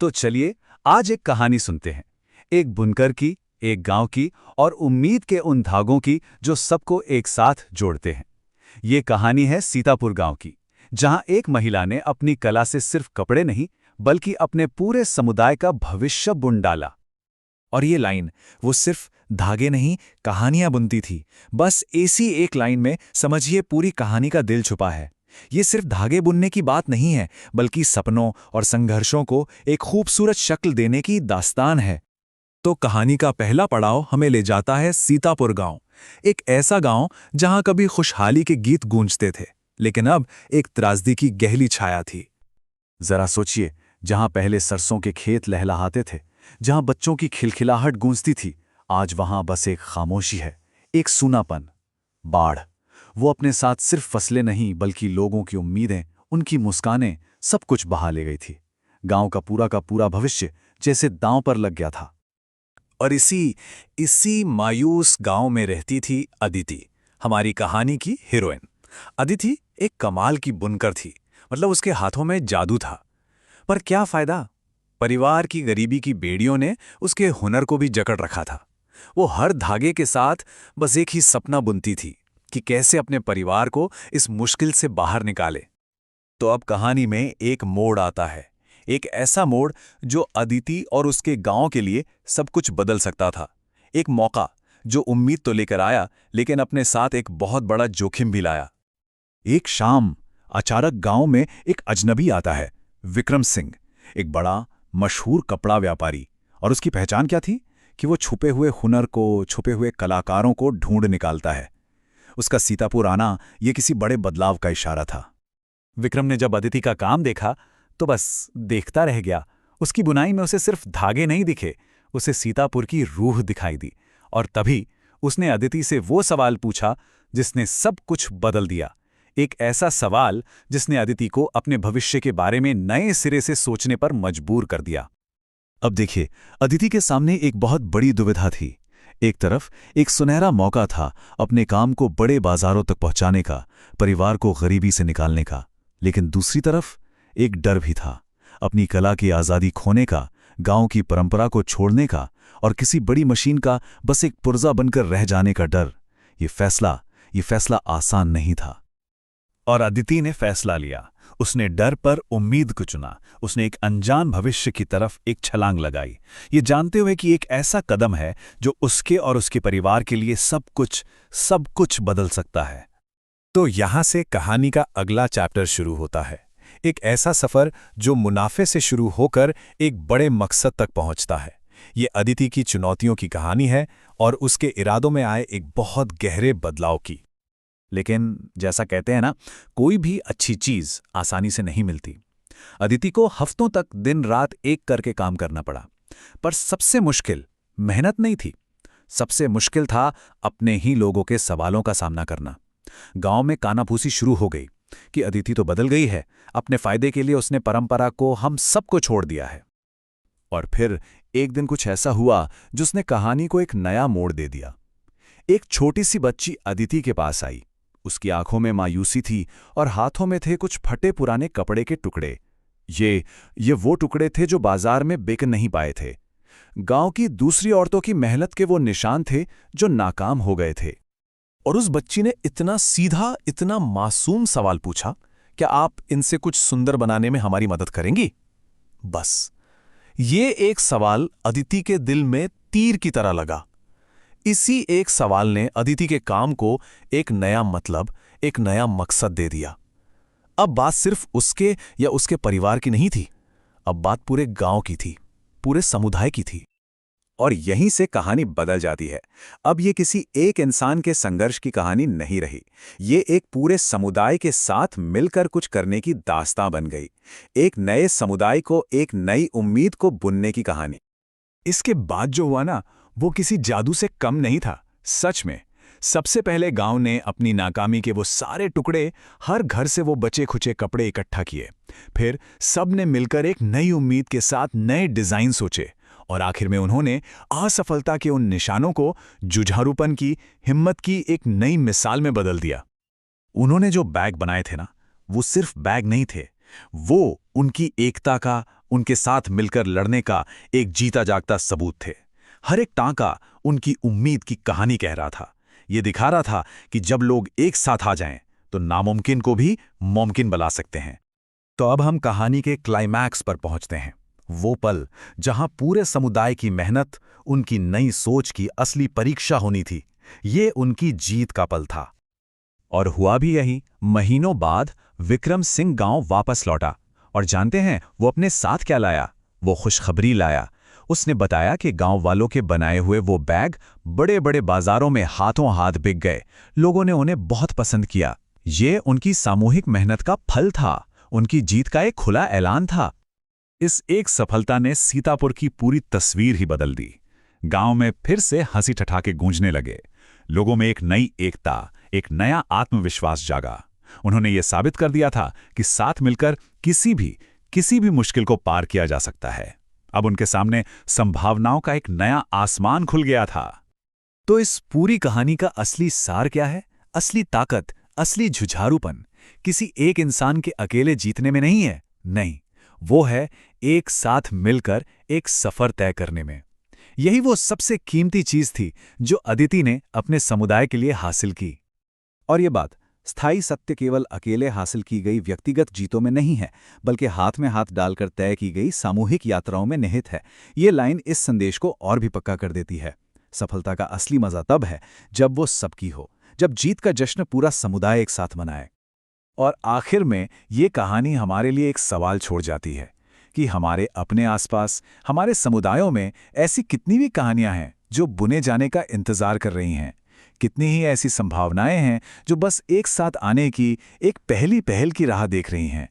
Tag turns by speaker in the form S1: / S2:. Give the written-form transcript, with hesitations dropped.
S1: तो चलिए आज एक कहानी सुनते हैं। एक बुनकर की, एक गांव की और उम्मीद के उन धागों की जो सबको एक साथ जोड़ते हैं। ये कहानी है सीतापुर गांव की, जहां एक महिला ने अपनी कला से सिर्फ कपड़े नहीं बल्कि अपने पूरे समुदाय का भविष्य बुन डाला।
S2: और ये लाइन वो सिर्फ धागे नहीं कहानियां बुनती थी। बस इसी एक लाइन में समझिए पूरी कहानी का दिल छुपा है। ये सिर्फ धागे बुनने की बात नहीं है, बल्कि सपनों और संघर्षों को एक खूबसूरत शक्ल देने की दास्तान है। तो कहानी का पहला पड़ाव हमें ले जाता है सीतापुर गांव। एक ऐसा गांव जहां कभी खुशहाली के गीत गूंजते थे, लेकिन अब एक त्रासदी की गहरी छाया थी।
S1: जरा सोचिए, जहां पहले सरसों के खेत लहलहाते थे, जहां बच्चों की खिलखिलाहट गूंजती थी, आज वहां बस एक खामोशी है, एक सूनापन। बाढ़, वो अपने साथ सिर्फ फसलें नहीं बल्कि लोगों की उम्मीदें, उनकी मुस्कानें, सब कुछ बहा ले गई थी। गांव का पूरा भविष्य जैसे दांव पर लग गया था।
S2: और इसी मायूस गांव में रहती थी अदिति, हमारी कहानी की हीरोइन। अदिति एक कमाल की बुनकर थी, मतलब उसके हाथों में जादू था। पर क्या फायदा, परिवार की गरीबी की बेड़ियों ने उसके हुनर को भी जकड़ रखा था। वो हर धागे के साथ बस एक ही सपना बुनती थी कि कैसे अपने परिवार को इस मुश्किल से बाहर निकाले। तो अब कहानी में एक मोड़ आता है, एक ऐसा मोड़ जो अदिति और उसके गांव के लिए सब कुछ बदल सकता था। एक मौका जो उम्मीद तो लेकर आया, लेकिन अपने साथ एक बहुत बड़ा जोखिम भी लाया।
S1: एक शाम अचानक गांव में एक अजनबी आता है, विक्रम सिंह, एक बड़ा मशहूर कपड़ा व्यापारी। और उसकी पहचान क्या थी कि वो छुपे हुए हुनर को, छुपे हुए कलाकारों को ढूंढ निकालता है। उसका सीतापुर आना ये किसी बड़े बदलाव का इशारा था। विक्रम ने जब अदिति का काम देखा तो बस देखता रह गया। उसकी बुनाई में उसे सिर्फ धागे नहीं दिखे, उसे सीतापुर की रूह दिखाई दी। और तभी उसने अदिति से वो सवाल पूछा जिसने सब कुछ बदल दिया। एक ऐसा सवाल जिसने अदिति को अपने भविष्य के बारे में नए सिरे से सोचने पर मजबूर कर दिया। अब देखिए, अदिति के सामने एक बहुत बड़ी दुविधा थी। एक तरफ एक सुनहरा मौका था अपने काम को बड़े बाजारों तक पहुंचाने का, परिवार को गरीबी से निकालने का। लेकिन दूसरी तरफ एक डर भी था, अपनी कला की आज़ादी खोने का, गांव की परंपरा को छोड़ने का और किसी बड़ी मशीन का बस एक पुर्जा बनकर रह जाने का डर। ये फैसला आसान नहीं था। और अदिति ने फैसला लिया। उसने डर पर उम्मीद को चुना। उसने एक अनजान भविष्य की तरफ एक छलांग लगाई, ये जानते हुए कि एक ऐसा कदम है जो उसके और उसके परिवार के लिए सब कुछ बदल सकता है।
S2: तो यहां से कहानी का अगला चैप्टर शुरू होता है। एक ऐसा सफर जो मुनाफे से शुरू होकर एक बड़े मकसद तक पहुंचता है। ये अदिति की चुनौतियों की कहानी है और उसके इरादों में आए एक बहुत गहरे बदलाव की।
S1: लेकिन जैसा कहते हैं ना, कोई भी अच्छी चीज आसानी से नहीं मिलती। अदिति को हफ्तों तक दिन रात एक करके काम करना पड़ा। पर सबसे मुश्किल मेहनत नहीं थी, सबसे मुश्किल था अपने ही लोगों के सवालों का सामना करना। गांव में कानाफूसी शुरू हो गई कि अदिति तो बदल गई है, अपने फायदे के लिए उसने परंपरा को, हम सबको छोड़ दिया है। और फिर एक दिन कुछ ऐसा हुआ जिसने कहानी को एक नया मोड़ दे दिया। एक छोटी सी बच्ची अदिति के पास आई। उसकी आंखों में मायूसी थी और हाथों में थे कुछ फटे पुराने कपड़े के टुकड़े। ये वो टुकड़े थे जो बाजार में बिक नहीं पाए थे। गांव की दूसरी औरतों की मेहनत के वो निशान थे जो नाकाम हो गए थे।
S2: और उस बच्ची ने इतना सीधा, इतना मासूम सवाल पूछा, क्या आप इनसे कुछ सुंदर बनाने में हमारी मदद करेंगी? बस ये एक सवाल अदिति के दिल में तीर की तरह लगा। इसी एक सवाल ने अदिति के काम को एक नया मतलब, एक नया मकसद दे दिया। अब बात सिर्फ उसके या उसके परिवार की नहीं थी, अब बात पूरे गांव की थी, पूरे समुदाय की थी।
S1: और यहीं से कहानी बदल जाती है। अब ये किसी एक इंसान के संघर्ष की कहानी नहीं रही, ये एक पूरे समुदाय के साथ मिलकर कुछ करने की दास्तां बन गई। एक नए समुदाय को, एक नई उम्मीद को बुनने की कहानी। इसके बाद जो हुआ ना, वो किसी जादू से कम नहीं था। सच में सबसे पहले गांव ने अपनी नाकामी के वो सारे टुकड़े, हर घर से वो बचे खुचे कपड़े इकट्ठा किए। फिर सब ने मिलकर एक नई उम्मीद के साथ नए डिजाइन सोचे और आखिर में उन्होंने असफलता के उन निशानों को जुझारूपन की, हिम्मत की एक नई मिसाल में बदल दिया। उन्होंने जो बैग बनाए थे ना, वो सिर्फ बैग नहीं थे, वो उनकी एकता का,
S2: उनके साथ मिलकर लड़ने का एक जीता जागता सबूत थे। हर एक टांका उनकी उम्मीद की कहानी कह रहा था। ये दिखा रहा था कि जब लोग एक साथ आ जाएं, तो नामुमकिन को भी मुमकिन बना सकते हैं। तो अब हम कहानी के क्लाइमैक्स पर पहुंचते हैं। वो पल जहां पूरे समुदाय की मेहनत, उनकी नई सोच की असली परीक्षा होनी थी। ये उनकी जीत का पल था। और हुआ भी यही। महीनों बाद विक्रम सिंह गांव वापस लौटा। और जानते हैं वो अपने साथ क्या लाया? वो खुशखबरी लाया। उसने बताया कि गांव वालों के बनाए हुए वो बैग बड़े बड़े बाजारों में हाथों हाथ बिक गए। लोगों ने उन्हें बहुत पसंद किया। ये उनकी सामूहिक मेहनत का फल था, उनकी जीत का एक खुला ऐलान था।
S1: इस एक सफलता ने सीतापुर की पूरी तस्वीर ही बदल दी। गांव में फिर से हंसी ठठाके गूंजने लगे। लोगों में एक नई एकता, एक नया आत्मविश्वास जागा। उन्होंने ये साबित कर दिया था कि साथ मिलकर किसी भी मुश्किल को पार किया जा सकता है। अब उनके सामने संभावनाओं का एक नया आसमान खुल गया था।
S2: तो इस पूरी कहानी का असली सार क्या है? असली ताकत, असली झुझारूपन किसी एक इंसान के अकेले जीतने में नहीं है। नहीं, वो है एक साथ मिलकर एक सफर तय करने में। यही वो सबसे कीमती चीज थी जो अदिति ने अपने समुदाय के लिए हासिल की।
S1: और ये बात, स्थायी सत्य केवल अकेले हासिल की गई व्यक्तिगत जीतों में नहीं है, बल्कि हाथ में हाथ डालकर तय की गई सामूहिक यात्राओं में निहित है। ये लाइन इस संदेश को और भी पक्का कर देती है। सफलता का असली मजा तब है जब वो सबकी हो, जब जीत का जश्न पूरा समुदाय एक साथ मनाए। और आखिर में ये कहानी हमारे लिए एक सवाल छोड़ जाती है कि हमारे अपने आसपास, हमारे समुदायों में ऐसी कितनी भी कहानियां हैं जो बुने जाने का इंतजार कर रही हैं। कितनी ही ऐसी संभावनाएं हैं जो बस एक साथ आने की एक पहली पहल की राह देख रही हैं।